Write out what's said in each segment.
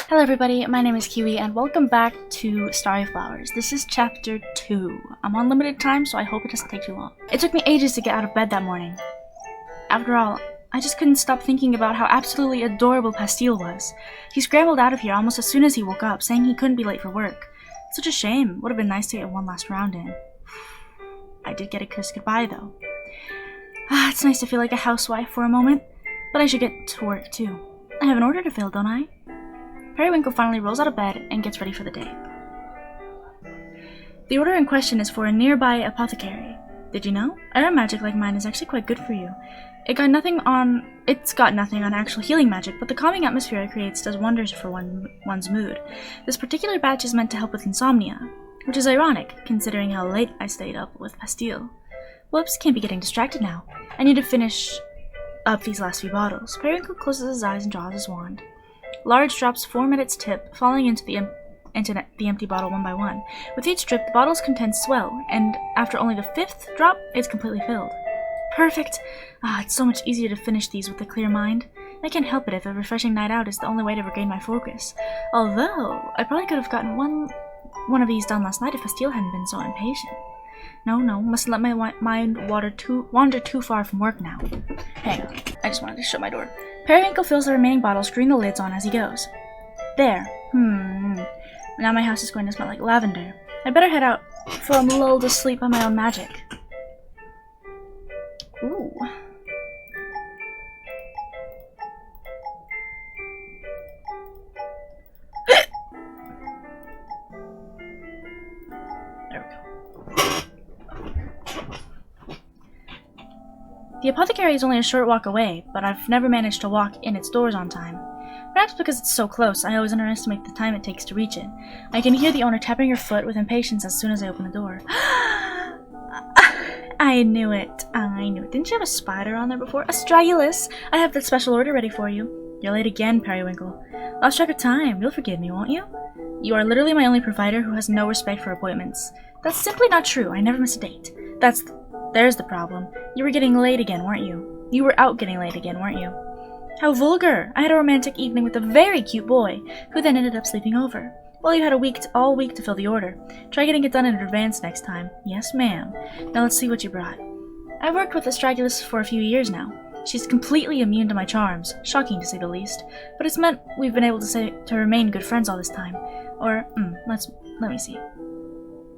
Hello everybody, my name is Kiwi and welcome back to Starry Flowers. This is chapter 2. I'm on limited time, so I hope it doesn't take too long. It took me ages to get out of bed that morning. After all, I just couldn't stop thinking about how absolutely adorable Pastille was. He scrambled out of here almost as soon as he woke up, saying he couldn't be late for work. Such a shame. Would have been nice to get one last round in. I did get a kiss goodbye though. It's nice to feel like a housewife for a moment, but I should get to work too. I have an order to fill, don't I? Periwinkle finally rolls out of bed and gets ready for the day. The order in question is for a nearby apothecary. Did you know? Air magic like mine is actually quite good for you. It's got nothing on actual healing magic, but the calming atmosphere it creates does wonders for one's mood. This particular batch is meant to help with insomnia, which is ironic, considering how late I stayed up with Pastille. Whoops, can't be getting distracted now. I need to finish up these last few bottles. Periwinkle closes his eyes and draws his wand. Large drops form at its tip, falling into the empty bottle one by one. With each drip, the bottle's contents swell, and after only the 5th drop, it's completely filled. Perfect! It's so much easier to finish these with a clear mind. I can't help it if a refreshing night out is the only way to regain my focus. Although, I probably could have gotten one of these done last night if Pastille hadn't been so impatient. No, mustn't let my mind wander too far from work now. Hang on, I just wanted to shut my door. Periwinkle fills the remaining bottles, screwing the lids on as he goes. There. Now my house is going to smell like lavender. I better head out before I'm lulled to sleep by my own magic. Ooh. There we go. The apothecary is only a short walk away, but I've never managed to walk in its doors on time. Perhaps because it's so close, I always underestimate the time it takes to reach it. I can hear the owner tapping her foot with impatience as soon as I open the door. I knew it. Didn't you have a spider on there before? Astragalus! I have that special order ready for you. You're late again, Periwinkle. Lost track of time. You'll forgive me, won't you? You are literally my only provider who has no respect for appointments. That's simply not true. I never miss a date. There's the problem. You were getting late again, weren't you? You were out getting late again, weren't you? How vulgar! I had a romantic evening with a very cute boy, who then ended up sleeping over. Well, you had all week to fill the order. Try getting it done in advance next time. Yes, ma'am. Now let's see what you brought. I've worked with Astragalus for a few years now. She's completely immune to my charms. Shocking, to say the least. But it's meant we've been able to remain good friends all this time. Or, let me see.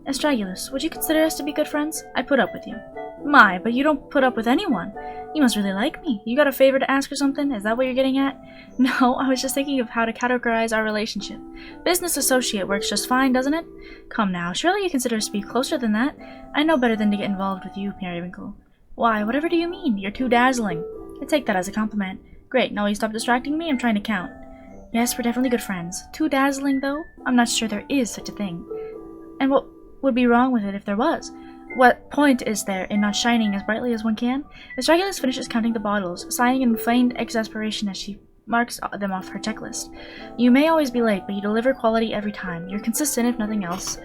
Astragalus, would you consider us to be good friends? I put up with you. My, but you don't put up with anyone. You must really like me. You got a favor to ask or something? Is that what you're getting at? No, I was just thinking of how to categorize our relationship. Business associate works just fine, doesn't it? Come now, surely you consider us to be closer than that. I know better than to get involved with you, Periwinkle. Why, whatever do you mean? You're too dazzling. I take that as a compliment. Great, now will you stop distracting me? I'm trying to count. Yes, we're definitely good friends. Too dazzling, though? I'm not sure there is such a thing. And what would be wrong with it if there was? What point is there in not shining as brightly as one can? Astragalus finishes counting the bottles, sighing in feigned exasperation as she marks them off her checklist. You may always be late, but you deliver quality every time. You're consistent, if nothing else.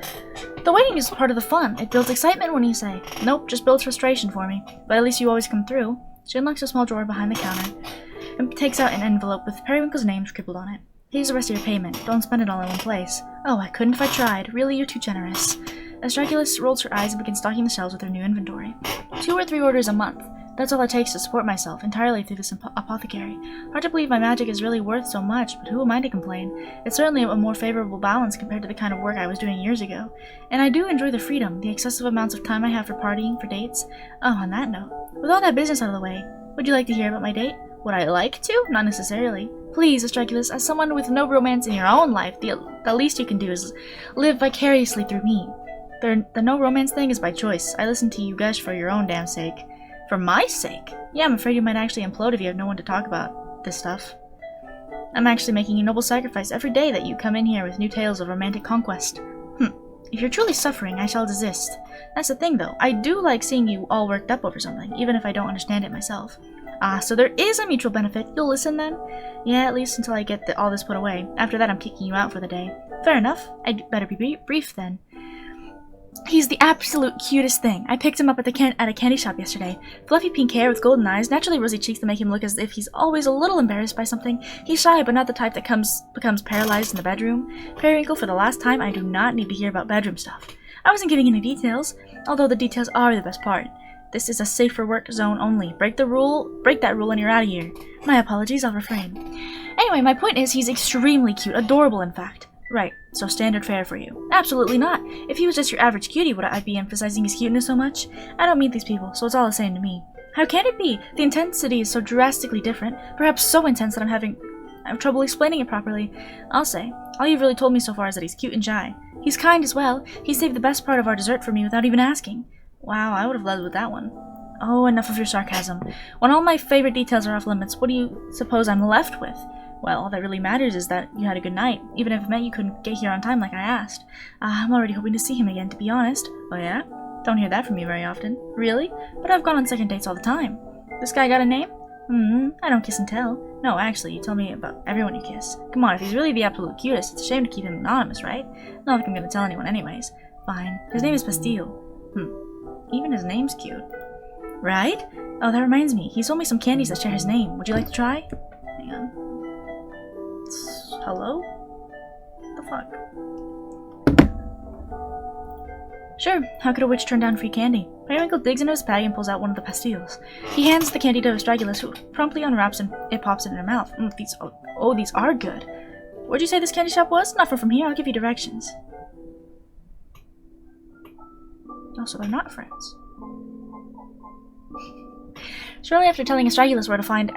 The waiting is part of the fun. It builds excitement when you say, nope, just builds frustration for me. But at least you always come through. She unlocks a small drawer behind the counter and takes out an envelope with Periwinkle's name scribbled on it. Here's the rest of your payment. Don't spend it all in one place. Oh, I couldn't if I tried. Really, you're too generous. Astragalus rolls her eyes and begins stocking the shelves with her new inventory. 2 or 3 orders a month. That's all it takes to support myself, entirely through this apothecary. Hard to believe my magic is really worth so much, but who am I to complain? It's certainly a more favorable balance compared to the kind of work I was doing years ago. And I do enjoy the freedom, the excessive amounts of time I have for partying, for dates. Oh, on that note, with all that business out of the way, would you like to hear about my date? Would I like to? Not necessarily. Please, Astragalus, as someone with no romance in your own life, the least you can do is live vicariously through me. The no romance thing is by choice. I listen to you gush for your own damn sake. For my sake? Yeah, I'm afraid you might actually implode if you have no one to talk about this stuff. I'm actually making a noble sacrifice every day that you come in here with new tales of romantic conquest. If you're truly suffering, I shall desist. That's the thing, though. I do like seeing you all worked up over something, even if I don't understand it myself. So there is a mutual benefit. You'll listen then? Yeah, at least until I get all this put away. After that, I'm kicking you out for the day. Fair enough. I'd better be brief then. He's the absolute cutest thing. I picked him up at a candy shop yesterday. Fluffy pink hair with golden eyes, naturally rosy cheeks that make him look as if he's always a little embarrassed by something. He's shy, but not the type that becomes paralyzed in the bedroom. Periwinkle, for the last time, I do not need to hear about bedroom stuff. I wasn't giving any details, although the details are the best part. This is a safe for work zone only. Break that rule, and you're out of here. My apologies, I'll refrain. Anyway, my point is he's extremely cute, adorable in fact. Right, so standard fare for you. Absolutely not. If he was just your average cutie, would I be emphasizing his cuteness so much? I don't meet these people, so it's all the same to me. How can it be? The intensity is so drastically different, perhaps so intense that I have trouble explaining it properly. I'll say, all you've really told me so far is that he's cute and shy. He's kind as well. He saved the best part of our dessert for me without even asking. Wow, I would have led with that one. Oh, enough of your sarcasm. When all my favorite details are off limits, what do you suppose I'm left with? Well, all that really matters is that you had a good night, even if it meant you couldn't get here on time like I asked. I'm already hoping to see him again, to be honest. Oh yeah? Don't hear that from me very often. Really? But I've gone on second dates all the time. This guy got a name? I don't kiss and tell. No, actually, you tell me about everyone you kiss. Come on, if he's really the absolute cutest, it's a shame to keep him anonymous, right? Not like I'm gonna tell anyone anyways. Fine. His name is Pastille. Even his name's cute. Right? Oh, that reminds me. He sold me some candies that share his name. Would you like to try? Hang on. Hello? What the fuck? Sure, how could a witch turn down free candy? Periwinkle digs into his bag and pulls out one of the pastilles. He hands the candy to Astragalus, who promptly unwraps and it pops it in her mouth. These are good. Where'd you say this candy shop was? Not far from here, I'll give you directions. Oh, so they're not friends. Shortly after telling Astragalus where to find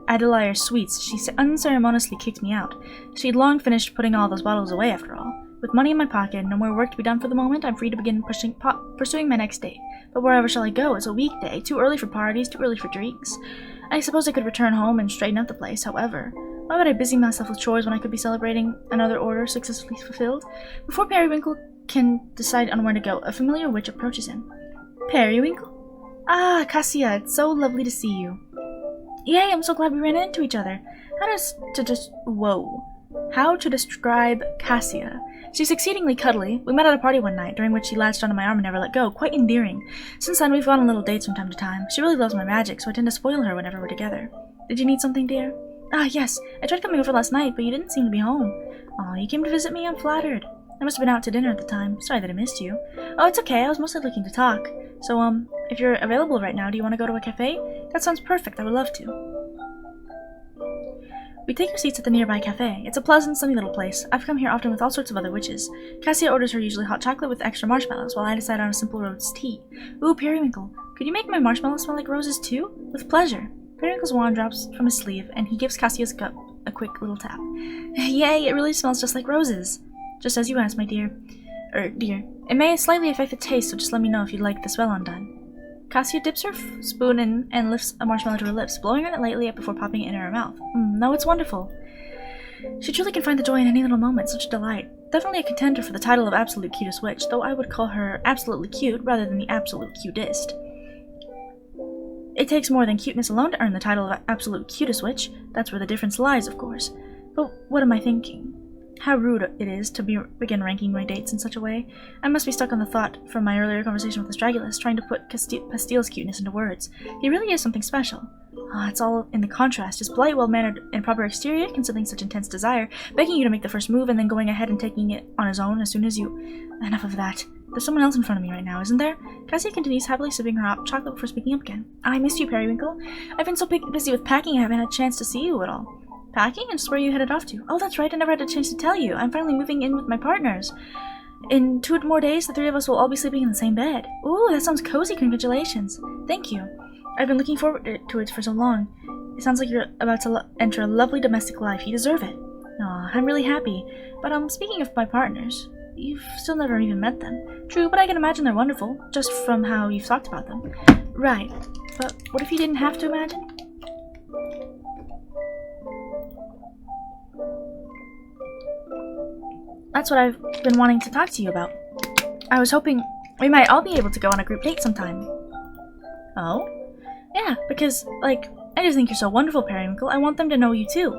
Adelaire's sweets, she unceremoniously kicked me out. She had long finished putting all those bottles away, after all. With money in my pocket and no more work to be done for the moment, I'm free to begin pursuing my next date. But wherever shall I go? It's a weekday, too early for parties, too early for drinks. I suppose I could return home and straighten up the place, however. Why would I busy myself with chores when I could be celebrating another order successfully fulfilled? Before Periwinkle can decide on where to go, a familiar witch approaches him. Periwinkle? Ah, Cassia, it's so lovely to see you. Yay, I'm so glad we ran into each other. How to describe Cassia? She's exceedingly cuddly. We met at a party one night, during which she latched onto my arm and never let go. Quite endearing. Since then, we've gone on little dates from time to time. She really loves my magic, so I tend to spoil her whenever we're together. Did you need something, dear? Ah, yes. I tried coming over last night, but you didn't seem to be home. Aw, you came to visit me? I'm flattered. I must have been out to dinner at the time. Sorry that I missed you. Oh, it's okay. I was mostly looking to talk. So, if you're available right now, do you want to go to a cafe? That sounds perfect. I would love to. We take our seats at the nearby cafe. It's a pleasant, sunny little place. I've come here often with all sorts of other witches. Cassia orders her usually hot chocolate with extra marshmallows, while I decide on a simple rose tea. Ooh, Periwinkle, could you make my marshmallows smell like roses too? With pleasure. Periwinkle's wand drops from his sleeve, and he gives Cassia's cup a quick little tap. Yay, it really smells just like roses. Just as you asked, my dear. Dear. It may slightly affect the taste, so just let me know if you'd like this well undone. Cassia dips her spoon in and lifts a marshmallow to her lips, blowing on it lightly before popping it in her mouth. No, it's wonderful. She truly can find the joy in any little moment, such a delight. Definitely a contender for the title of absolute cutest witch, though I would call her absolutely cute rather than the absolute cutest. It takes more than cuteness alone to earn the title of absolute cutest witch. That's where the difference lies, of course. But what am I thinking? How rude it is to begin ranking my dates in such a way. I must be stuck on the thought from my earlier conversation with Astragalus, trying to put Pastille's cuteness into words. He really is something special. It's all in the contrast. His polite, well-mannered, and proper exterior, concealing such intense desire, begging you to make the first move, and then going ahead and taking it on his own as soon as you... Enough of that. There's someone else in front of me right now, isn't there? Cassia continues happily sipping her hot chocolate before speaking up again. I missed you, Periwinkle. I've been so busy with packing I haven't had a chance to see you at all. Packing? And just where you headed off to? Oh, that's right, I never had a chance to tell you. I'm finally moving in with my partners. In 2 more days, the 3 of us will all be sleeping in the same bed. Ooh, that sounds cozy. Congratulations. Thank you. I've been looking forward to it for so long. It sounds like you're about to enter a lovely domestic life. You deserve it. Aw, I'm really happy. But, speaking of my partners, you've still never even met them. True, but I can imagine they're wonderful, just from how you've talked about them. Right. But what if you didn't have to imagine? That's what I've been wanting to talk to you about. I was hoping we might all be able to go on a group date sometime. Oh? Yeah, because, I just think you're so wonderful, Periwinkle. I want them to know you too.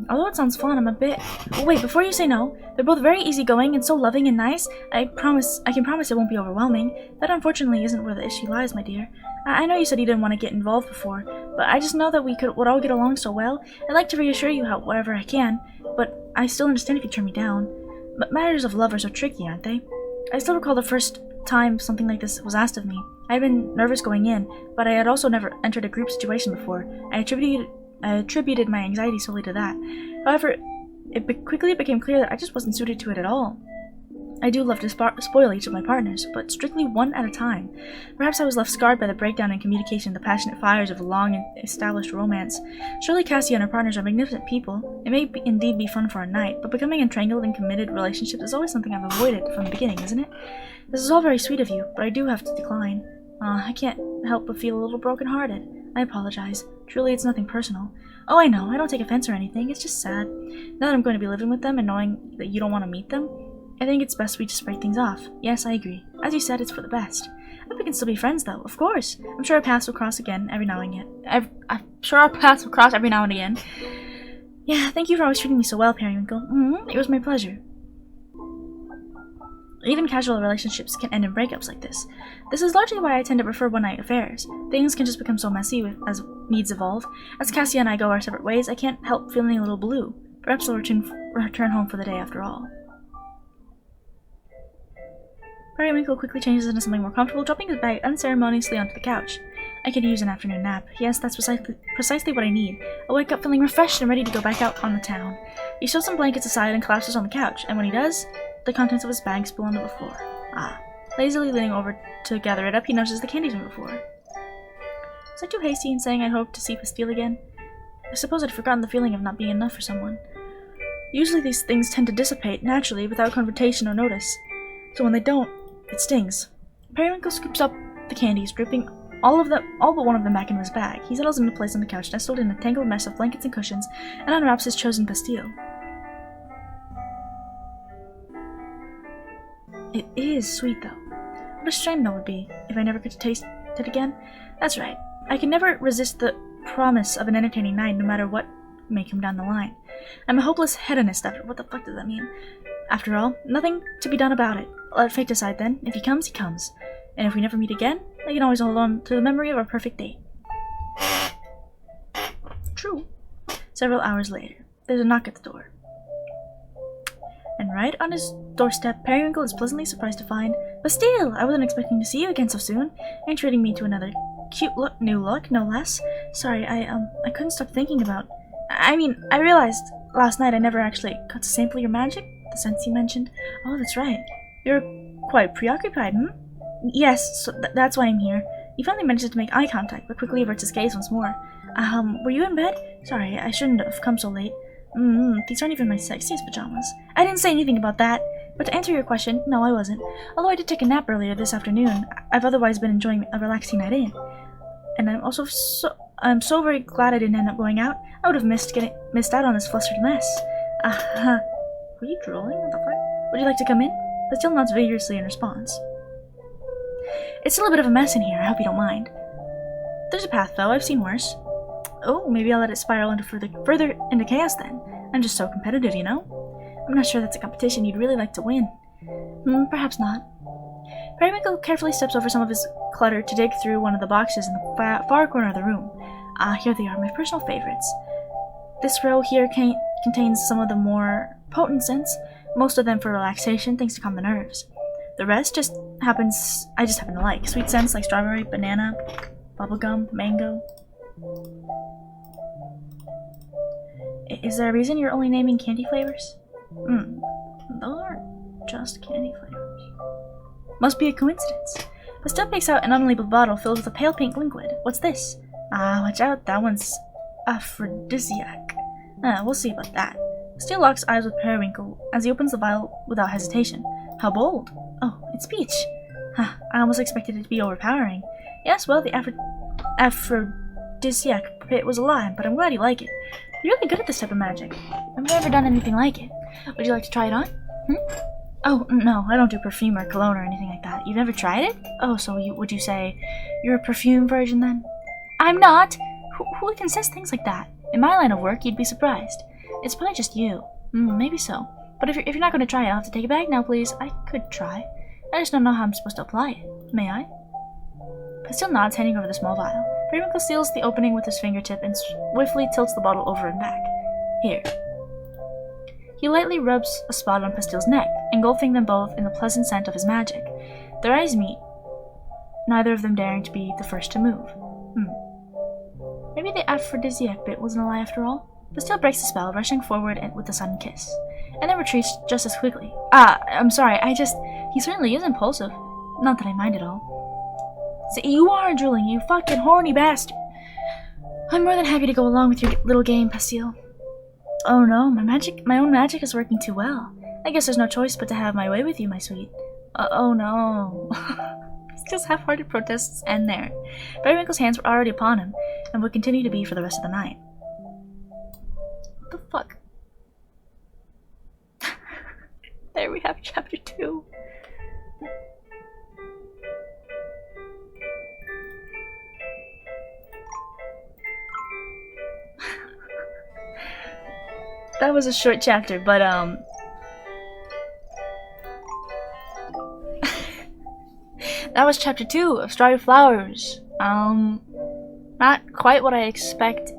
Although it sounds fun, I'm a bit... Oh, wait, before you say no, they're both very easygoing and so loving and nice. I can promise it won't be overwhelming. That unfortunately isn't where the issue lies, my dear. I know you said you didn't want to get involved before, but I just know that would all get along so well. I'd like to reassure you however I can, but I still understand if you turn me down. But matters of love are so tricky, aren't they? I still recall the first time something like this was asked of me. I had been nervous going in, but I had also never entered a group situation before. I attributed my anxiety solely to that. However, it quickly became clear that I just wasn't suited to it at all. I do love to spoil each of my partners, but strictly one at a time. Perhaps I was left scarred by the breakdown in communication, the passionate fires of a long and established romance. Surely Cassie and her partners are magnificent people. It may indeed be fun for a night, but becoming entangled in committed relationships is always something I've avoided from the beginning, isn't it? This is all very sweet of you, but I do have to decline. I can't help but feel a little broken-hearted. I apologize. Truly, it's nothing personal. Oh, I know, I don't take offense or anything, it's just sad. Now that I'm going to be living with them and knowing that you don't want to meet them, I think it's best we just break things off. Yes, I agree. As you said, it's for the best. I hope we can still be friends, though, of course. I'm sure our paths will cross again every now and again. Yeah, thank you for always treating me so well, Periwinkle. It was my pleasure. Even casual relationships can end in breakups like this. This is largely why I tend to prefer one-night affairs. Things can just become so messy as needs evolve. As Cassia and I go our separate ways, I can't help feeling a little blue. Perhaps I'll return home for the day after all. Periwinkle quickly changes into something more comfortable, dropping his bag unceremoniously onto the couch. I could use an afternoon nap. Yes, that's precisely what I need. I'll wake up feeling refreshed and ready to go back out on the town. He shoves some blankets aside and collapses on the couch, and when he does, the contents of his bag spill onto the floor. Lazily leaning over to gather it up, he notices the candies from before. Was I too hasty in saying I hoped to see Pastille again? I suppose I'd forgotten the feeling of not being enough for someone. Usually these things tend to dissipate naturally without confrontation or notice, so when they don't, it stings. Periwinkle scoops up the candies, dripping all but one of them back into his bag. He settles into place on the couch, nestled in a tangled mess of blankets and cushions, and unwraps his chosen Pastille. It is sweet, though. What a shame that would be, if I never get to taste it again. That's right. I can never resist the promise of an entertaining night, no matter what may come down the line. I'm a hopeless hedonist after— what the fuck does that mean? After all, nothing to be done about it. Let fate decide then. If he comes, he comes. And if we never meet again, I can always hold on to the memory of our perfect date. True. Several hours later, there's a knock at the door. And right on his doorstep, Periwinkle is pleasantly surprised to find Pastille! I wasn't expecting to see you again so soon. And treating me to another cute new look, no less. Sorry, I couldn't stop thinking about— I realized last night I never actually got to sample your magic, the sense you mentioned. Oh, that's right. You're quite preoccupied, Yes, so that's why I'm here. He finally manages to make eye contact, but quickly averts his gaze once more. Were you in bed? Sorry, I shouldn't have come so late. These aren't even my sexiest pajamas. I didn't say anything about that. But to answer your question, no, I wasn't. Although I did take a nap earlier this afternoon, I've otherwise been enjoying a relaxing night in. And I'm so very glad I didn't end up going out. I would have missed out on this flustered mess. Were you drooling? What the fuck? Would you like to come in? Pastille nods vigorously in response. It's still a bit of a mess in here, I hope you don't mind. There's a path, though. I've seen worse. Oh, maybe I'll let it spiral into further into chaos then. I'm just so competitive, you know? I'm not sure that's a competition you'd really like to win. Perhaps not. Periwinkle carefully steps over some of his clutter to dig through one of the boxes in the far corner of the room. Here they are, my personal favorites. This row here contains some of the more potent scents, most of them for relaxation, things to calm the nerves. The rest I just happen to like. Sweet scents like strawberry, banana, bubblegum, mango. Is there a reason you're only naming candy flavors? Those aren't just candy flavors. Must be a coincidence. Pastille picks out an unlabeled bottle filled with a pale pink liquid. What's this? Watch out, that one's aphrodisiac. We'll see about that. Pastille locks eyes with Periwinkle as he opens the vial without hesitation. How bold! Oh, it's peach. I almost expected it to be overpowering. Yes, well, the aphrodisiac bit was a lie, but I'm glad you like it. You're really good at this type of magic. I've never done anything like it. Would you like to try it on? Oh, no, I don't do perfume or cologne or anything like that. You've never tried it? Oh, so would you say you're a perfume virgin then? I'm not! Who even says things like that? In my line of work, you'd be surprised. It's probably just you. Maybe so. But if you're not going to try it, I'll have to take it back now, please. I could try. I just don't know how I'm supposed to apply it. May I? Pastille nods, handing over the small vial. Periwinkle seals the opening with his fingertip and swiftly tilts the bottle over and back. Here. He lightly rubs a spot on Pastille's neck, engulfing them both in the pleasant scent of his magic. Their eyes meet, neither of them daring to be the first to move. Maybe the aphrodisiac bit wasn't a lie after all? Pastille breaks the spell, rushing forward with a sudden kiss, and then retreats just as quickly. I'm sorry, he certainly is impulsive. Not that I mind at all. See, you are drooling, you fucking horny bastard. I'm more than happy to go along with your little game, Pastille. Oh no, my own magic is working too well. I guess there's no choice but to have my way with you, my sweet. Oh no. Pastille's half-hearted protests end there. Periwinkle's hands were already upon him, and would continue to be for the rest of the night. What the fuck? There we have chapter 2. That was a short chapter, but that was chapter 2 of Starry Flowers. Not quite what I expect.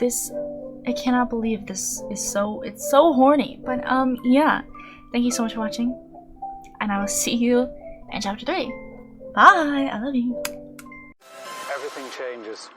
I cannot believe this is it's so horny. But yeah. Thank you so much for watching, and I will see you in chapter 3. Bye. I love you. Everything changes.